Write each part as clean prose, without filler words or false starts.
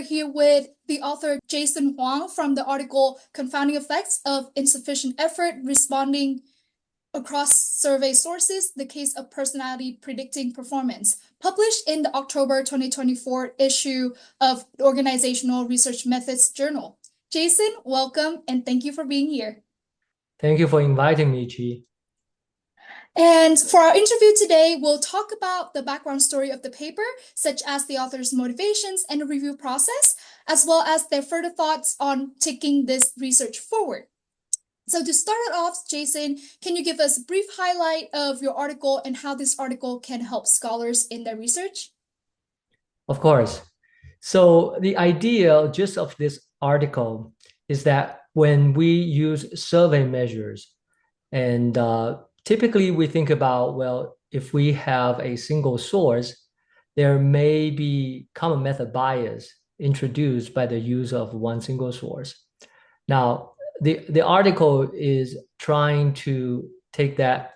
here with the author Jason Huang from the article Confounding Effects of Insufficient Effort Responding Across Survey Sources, the Case of Personality Predicting Performance, published in the October 2024 issue of the Organizational Research Methods Journal. Jason, welcome, and thank you for being here. Thank you for inviting me, Chi. And for our interview today, we'll talk about the background story of the paper, such as the author's motivations and the review process, as well as their further thoughts on taking this research forward. So to start it off, Jason, can you give us a brief highlight of your article and how this article can help scholars in their research? Of course. So the idea just of this article is that when we use survey measures, and typically we think about, well, if we have a single source, there may be common method bias introduced by the use of one single source. Now, the article is trying to take that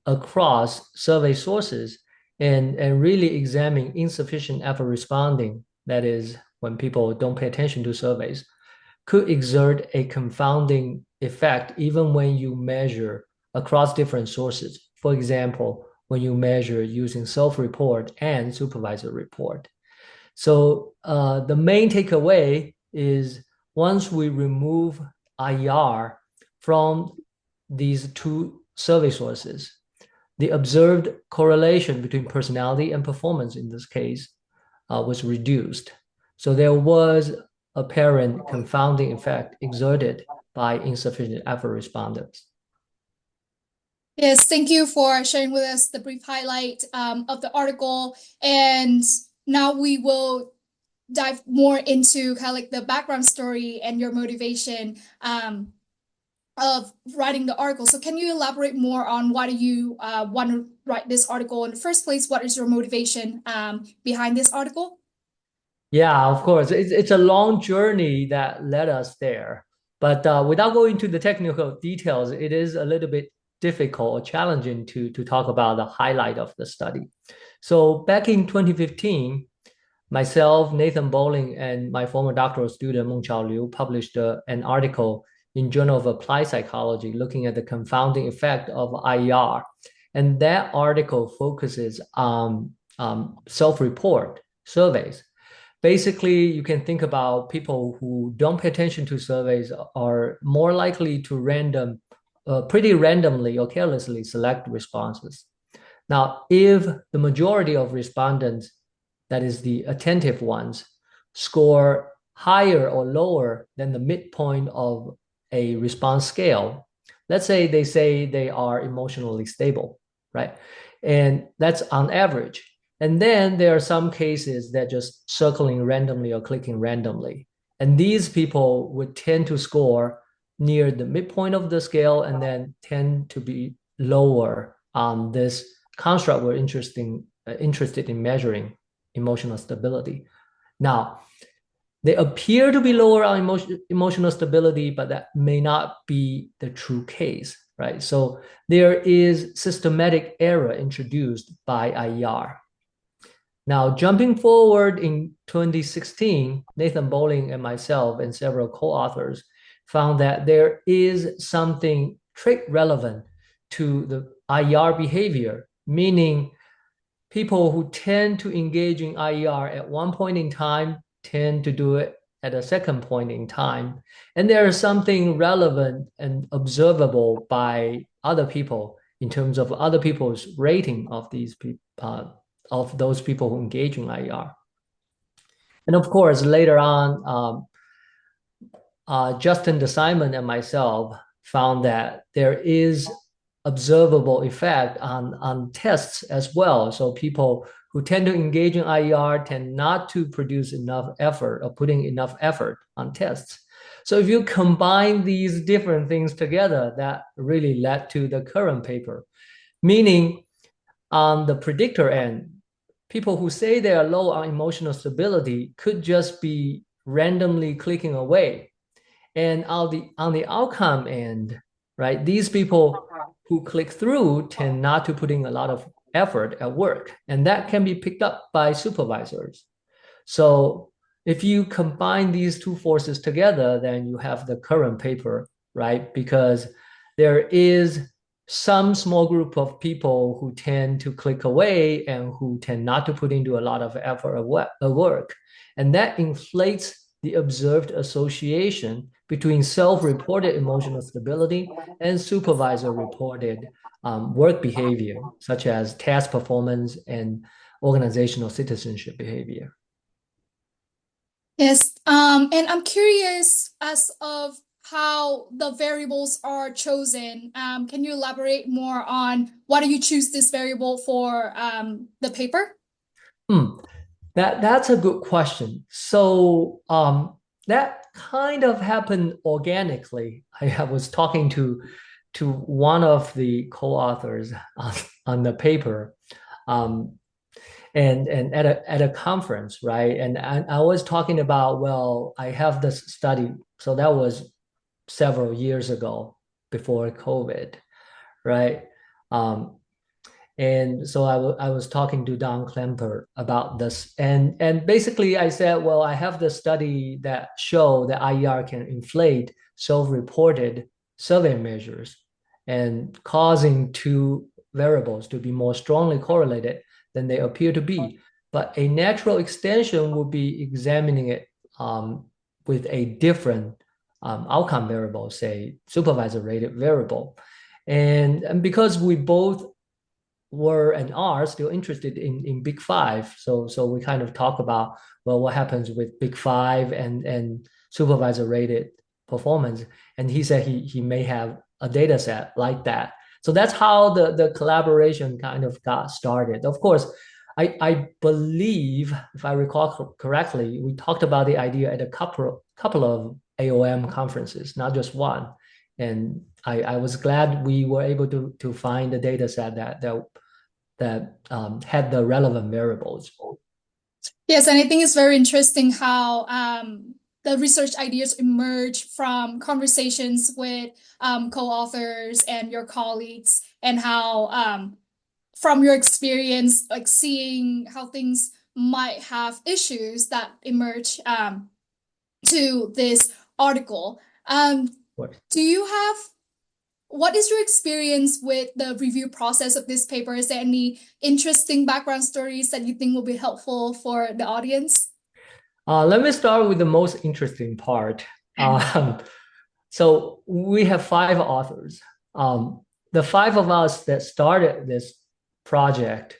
across survey sources and really examine insufficient effort responding, that is, when people don't pay attention to surveys, could exert a confounding effect even when you measure across different sources. For example, when you measure using self-report and supervisor report. So the main takeaway is once we remove IER from these two survey sources, the observed correlation between personality and performance in this case was reduced. So there was apparent confounding effect exerted by insufficient effort respondents. Yes, thank you for sharing with us the brief highlight of the article. And now we will dive more into kind of like the background story and your motivation of writing the article. So can you elaborate more on why do you want to write this article in the first place? What is your motivation behind this article? Yeah, of course. It's a long journey that led us there. But without going into the technical details, it is a little bit difficult or challenging to talk about the highlight of the study. So back in 2015, myself, Nathan Bowling, and my former doctoral student, Mengqiao Liu, published an article in Journal of Applied Psychology looking at the confounding effect of IER. And that article focuses on self-report surveys. Basically, you can think about people who don't pay attention to surveys are more likely to pretty randomly or carelessly select responses. Now, if the majority of respondents, that is the attentive ones, score higher or lower than the midpoint of a response scale, let's say they are emotionally stable, right? And that's on average. And then there are some cases that just circling randomly or clicking randomly. And these people would tend to score near the midpoint of the scale and then tend to be lower on this construct we're interested in measuring, emotional stability. Now, they appear to be lower on emotional stability, but that may not be the true case, right? So there is systematic error introduced by IER. Now, jumping forward in 2016, Nathan Bowling and myself and several co-authors found that there is something trait relevant to the IER behavior, meaning people who tend to engage in IER at one point in time tend to do it at a second point in time. And there is something relevant and observable by other people in terms of other people's rating of these people, of those people who engage in IER. And of course, later on, Justin DeSimon and myself found that there is observable effect on tests as well. So people who tend to engage in IER tend not to produce enough effort or putting enough effort on tests. So if you combine these different things together, that really led to the current paper, meaning on the predictor end, people who say they are low on emotional stability could just be randomly clicking away. And on the outcome end, right, these people who click through tend not to put in a lot of effort at work. And that can be picked up by supervisors. So if you combine these two forces together, then you have the current paper, right? Because there is some small group of people who tend to click away and who tend not to put into a lot of effort or work. And that inflates the observed association between self-reported emotional stability and supervisor-reported work behavior, such as task performance and organizational citizenship behavior. Yes, and I'm curious as of how the variables are chosen. Can you elaborate more on why do you choose this variable for the paper? Hmm. That's a good question. So that kind of happened organically. I was talking to one of the co-authors on the paper, um, and at a conference, right? And I was talking about, well, I have this study. So that was several years ago before COVID, right? Um, and so I was talking to Don Kluemper about this. And basically I said, well, I have the study that show that IER can inflate self-reported survey measures and causing two variables to be more strongly correlated than they appear to be. But a natural extension would be examining it with a different outcome variable, say supervisor-rated variable. And because we both were and are still interested in Big Five. So we kind of talk about, well, what happens with Big Five and supervisor rated performance. And he said he may have a data set like that. So that's how the collaboration kind of got started. Of course, I believe, if I recall correctly, we talked about the idea at a couple of AOM conferences, not just one. And I was glad we were able to find a data set that had the relevant variables. Yes, and I think it's very interesting how the research ideas emerge from conversations with co-authors and your colleagues, and how from your experience, like seeing how things might have issues that emerge to this article. Do you have what is your experience with the review process of this paper? Is there any interesting background stories that you think will be helpful for the audience? Let me start with the most interesting part. Um, so we have five authors. The five of us that started this project,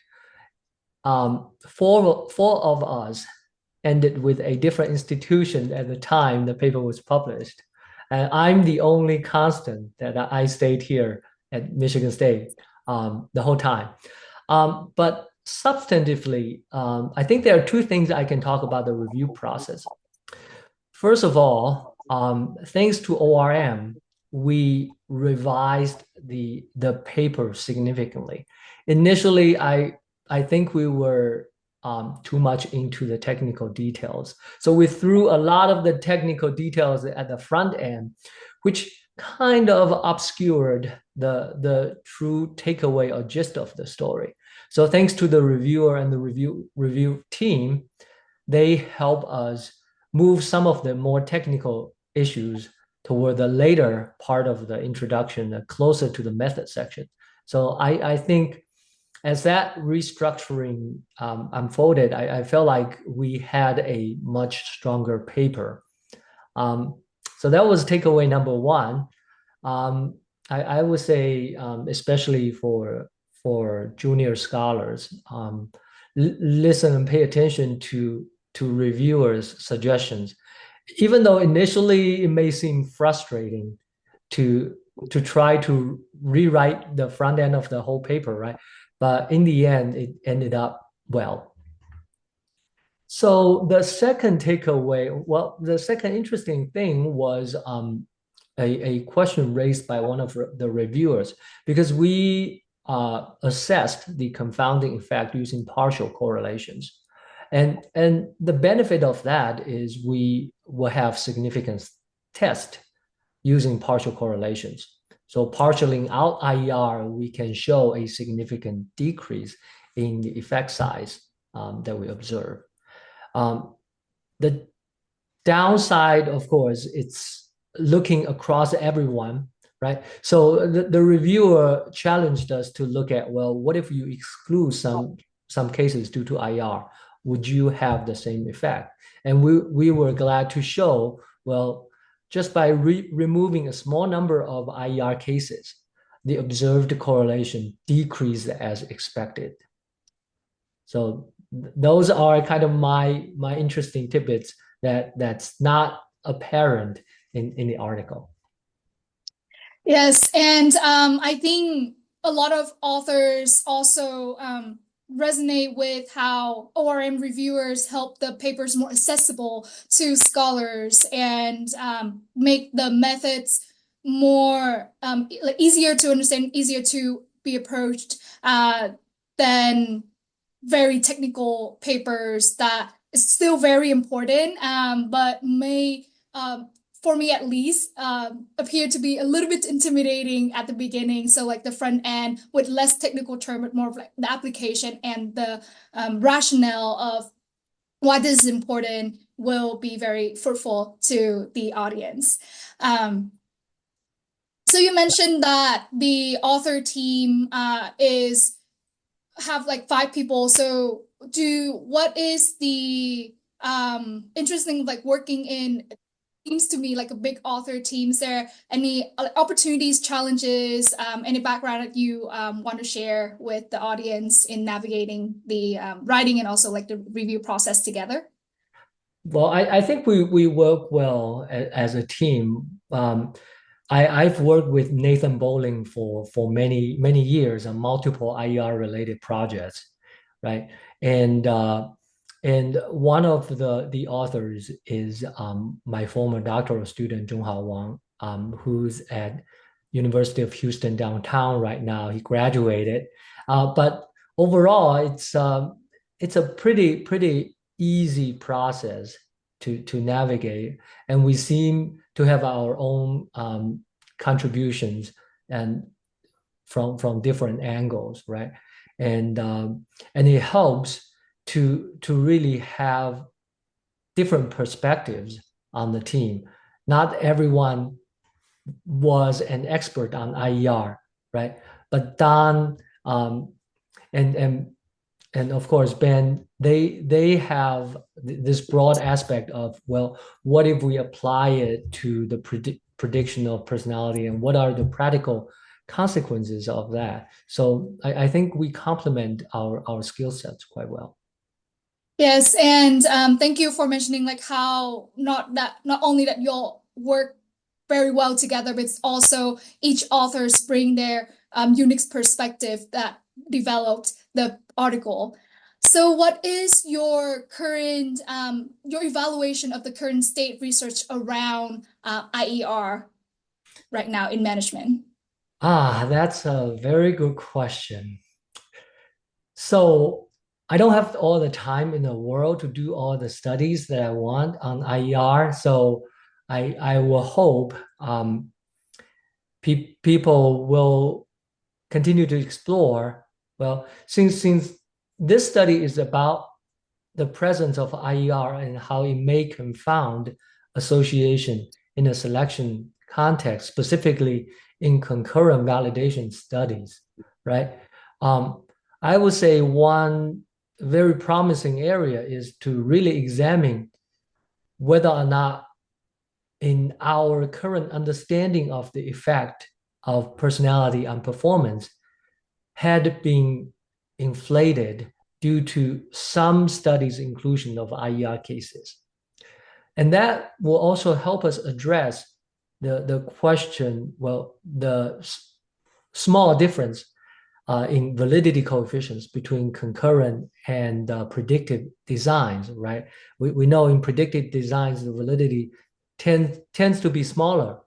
four of us ended with a different institution at the time the paper was published. And I'm the only constant that I stayed here at Michigan State the whole time. But substantively, I think there are two things I can talk about the review process. First of all, thanks to ORM, we revised the paper significantly. Initially, I think we were too much into the technical details. So we threw a lot of the technical details at the front end, which kind of obscured the true takeaway or gist of the story. So thanks to the reviewer and the review team, they help us move some of the more technical issues toward the later part of the introduction, closer to the method section. So I think as that restructuring unfolded, I felt like we had a much stronger paper. So that was takeaway number one. I would say, especially for junior scholars, listen and pay attention to reviewers' suggestions, even though initially it may seem frustrating to to try to rewrite the front end of the whole paper, right? But in the end, it ended up well. So the second takeaway, well, the second interesting thing was a question raised by one of the reviewers, because we assessed the confounding effect using partial correlations. And the benefit of that is we will have significance test using partial correlations. So partialing out IER, we can show a significant decrease in the effect size that we observe. Um, the Downside, of course, it's looking across everyone, right? So the reviewer challenged us to look at, well, what if you exclude some cases due to IR? Would you have the same effect? And we were glad to show, well, just by removing a small number of IR cases, the observed correlation decreased as expected. So those are kind of my interesting tidbits that's not apparent in the article. Yes, and I think a lot of authors also resonate with how ORM reviewers help the papers more accessible to scholars and make the methods more easier to understand, easier to be approached than very technical papers that is still very important, but may for me at least, appear to be a little bit intimidating at the beginning. So like the front end with less technical term, but more of like the application and the rationale of why this is important will be very fruitful to the audience. So you mentioned that the author team is have like 5 people. So what is the interesting like working in seems to me like a big author team. Is there any opportunities, challenges, any background that you want to share with the audience in navigating the writing and also like the review process together? Well, I think we work well as a team. I've worked with Nathan Bowling for many years on multiple IER related projects, right? And one of the authors is my former doctoral student Zhonghao Wang, who's at University of Houston downtown right now. He graduated, but overall, it's a pretty easy process to navigate, and we seem to have our own contributions and from different angles, right? And it helps to really have different perspectives on the team. Not everyone was an expert on IER, right? But Don and and and of course Ben, they have this broad aspect of, well, what if we apply it to the prediction of personality, and what are the practical consequences of that? So I think we complement our skill sets quite well. Yes, and thank you for mentioning like how not only that you'll work very well together, but it's also each authors bring their unique perspective that developed the article. So, what is your current your evaluation of the current state research around IER right now in management? That's a very good question. So I don't have all the time in the world to do all the studies that I want on IER. So I will hope people will continue to explore. Well, since this study is about the presence of IER and how it may confound association in a selection context, specifically in concurrent validation studies, right? I would say one very promising area is to really examine whether or not in our current understanding of the effect of personality on performance had been inflated due to some studies' inclusion of IER cases. And that will also help us address the question, well, the small difference in validity coefficients between concurrent and predictive designs, right? We know in predictive designs, the validity tends to be smaller.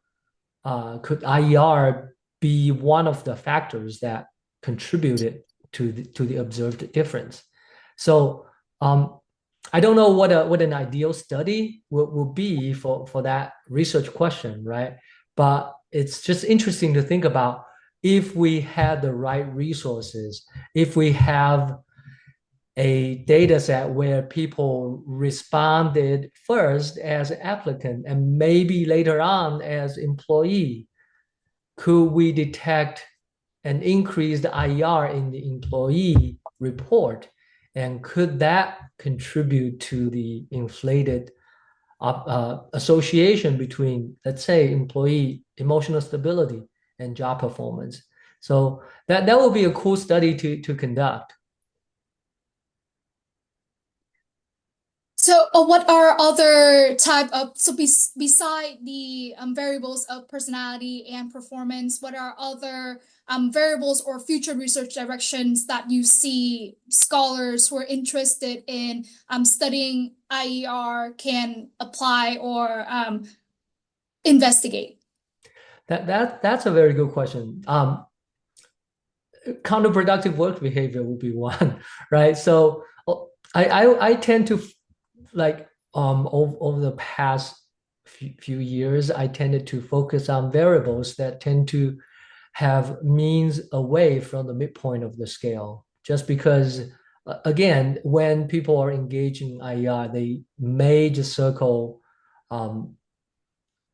Could IER be one of the factors that contributed to the observed difference? So I don't know what an ideal study will be for that research question, right? But it's just interesting to think about if we had the right resources, if we have a data set where people responded first as applicant and maybe later on as employee, could we detect an increased IER in the employee report? And could that contribute to the inflated association between, let's say, employee emotional stability and job performance? So that would be a cool study to conduct. So, what are other type of beside the variables of personality and performance? What are other variables or future research directions that you see scholars who are interested in studying IER can apply or investigate? That's a very good question. Counterproductive work behavior would be one, right? So I tend to like over the past few years, I tended to focus on variables that tend to have means away from the midpoint of the scale, just because again, when people are engaging in IER, they may just circle um,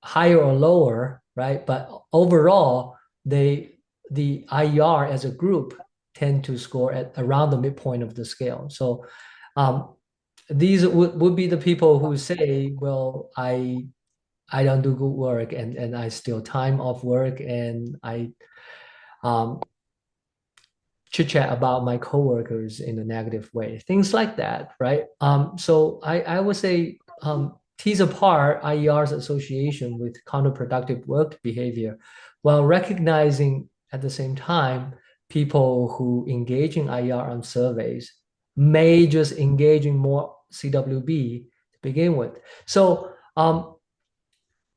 higher or lower, right? But overall, the IER as a group tend to score at around the midpoint of the scale. So um, these would be the people who say, well, I don't do good work and I steal time off work and I um, chit chat about my coworkers in a negative way, things like that, right? So I would say tease apart IER's association with counterproductive work behavior while recognizing at the same time people who engage in IER on surveys may just engage in more CWB to begin with. So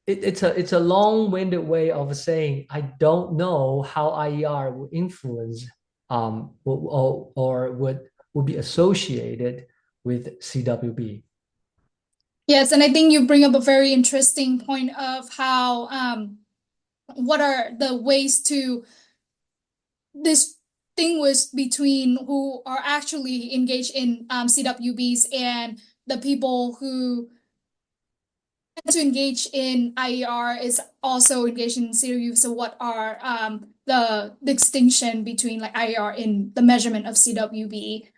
it's a long-winded way of saying I don't know how IER will influence or would be associated with CWB. Yes, and I think you bring up a very interesting point of how what are the ways to distinguish between who are actually engaged in CWBs and the people who tend to engage in IER is also engaged in CWB. So what are the distinction between like IER in the measurement of CWB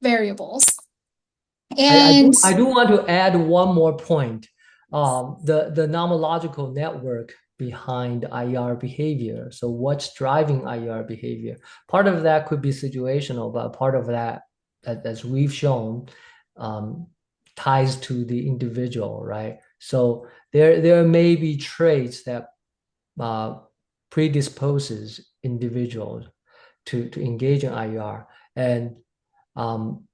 variables? And I do want to add one more point. The nomological network behind IER behavior. So what's driving IER behavior? Part of that could be situational, but part of that, as we've shown, um, ties to the individual, right? So there may be traits that uh, predisposes individuals to engage in IER. And um,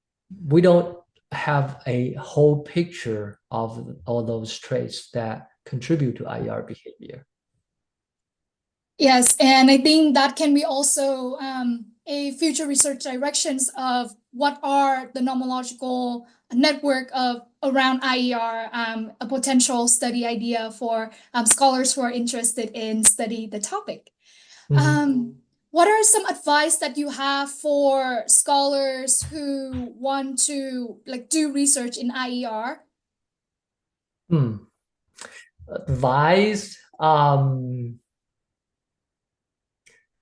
we don't have a whole picture of all those traits that contribute to IER behavior. yes, and I think that can be also a future research directions of what are the nomological network of around IER, a potential study idea for scholars who are interested in study the topic. Mhm. What are some advice that you have for scholars who want to like do research in IER? Hmm. Advice,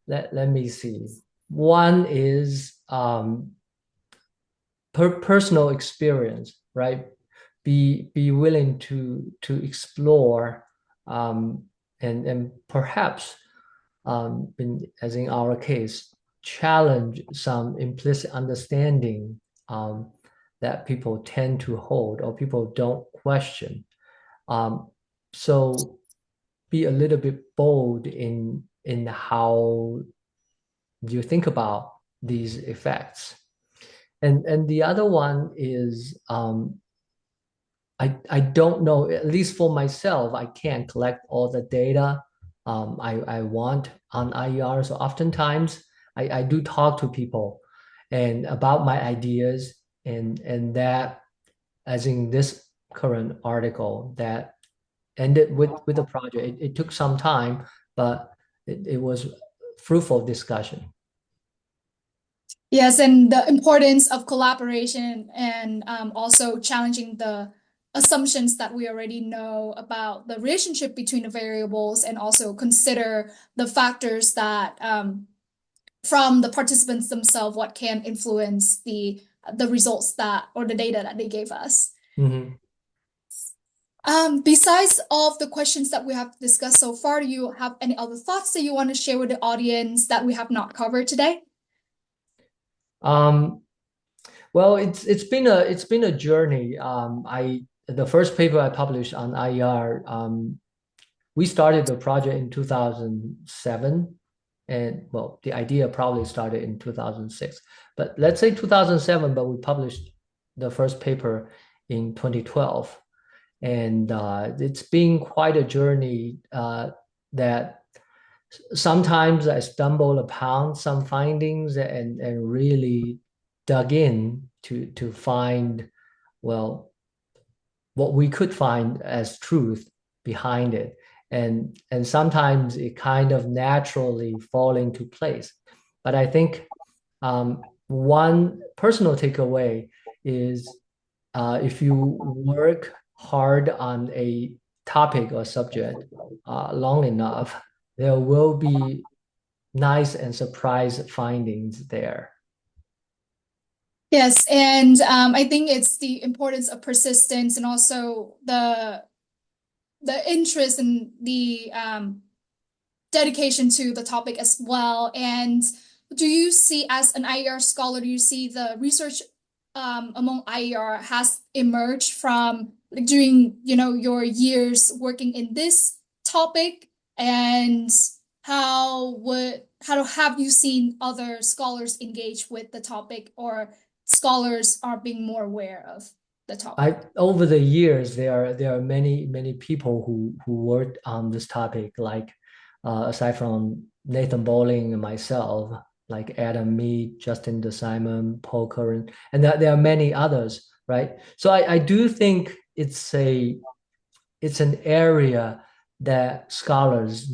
let me see. One is personal experience, right? Be willing to explore and perhaps as in our case, challenge some implicit understanding that people tend to hold or people don't question. Um, so be a little bit bold in how you think about these effects. And the other one is I don't know, at least for myself, I can't collect all the data I want on IER. So oftentimes I do talk to people and about my ideas and that as in this current article that ended with the project. It took some time, but it was fruitful discussion. Yes, and the importance of collaboration and also challenging the assumptions that we already know about the relationship between the variables and also consider the factors that from the participants themselves, what can influence the results that or the data that they gave us. Mhm. Besides all of the questions that we have discussed so far, do you have any other thoughts that you want to share with the audience that we have not covered today? Um, well, it's been a journey. I the first paper I published on IER, we started the project in 2007, and well, the idea probably started in 2006. But let's say 2007, but we published the first paper in 2012, and it's been quite a journey that sometimes I stumbled upon some findings and really dug in to find, well, what we could find as truth behind it. And sometimes it kind of naturally fall into place. But I think one personal takeaway is if you work hard on a topic or subject long enough, there will be nice and surprise findings there. Yes, and I think it's the importance of persistence and also the interest and the dedication to the topic as well. And do you see, as an IER scholar, do you see the research among IER has emerged from like during, your years working in this topic? And how have you seen other scholars engage with the topic, or scholars are being more aware of the topic? I over the years there are many people who worked on this topic, like aside from Nathan Bowling and myself, like Adam Mead, Justin DeSimon, Paul Curran, and there are many others, right? So I do think it's an area that scholars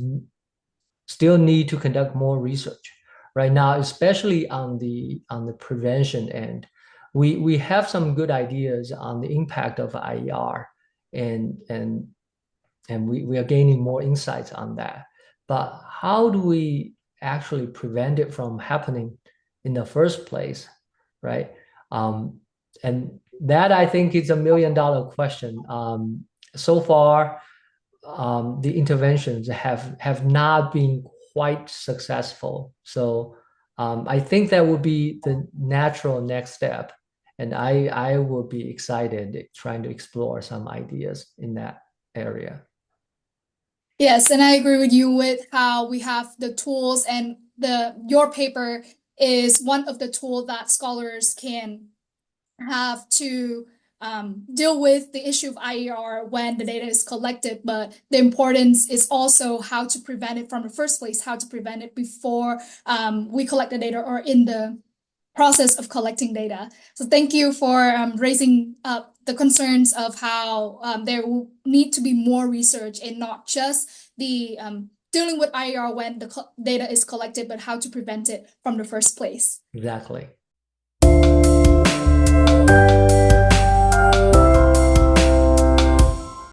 still need to conduct more research right now, especially on the prevention end. We have some good ideas on the impact of IER, and and and we are gaining more insights on that. But how do we actually prevent it from happening in the first place, right? And that I think is $1 million question. So far, the interventions have not been quite successful. So I think that would be the natural next step, and I will be excited trying to explore some ideas in that area. Yes, and I agree with you with how we have the tools, and the your paper is one of the tools that scholars can have to deal with the issue of IER when the data is collected, but the importance is also how to prevent it from the first place, how to prevent it before we collect the data or in the process of collecting data. So thank you for raising up the concerns of how there will need to be more research and not just the dealing with IER when the data is collected, but how to prevent it from the first place. Exactly.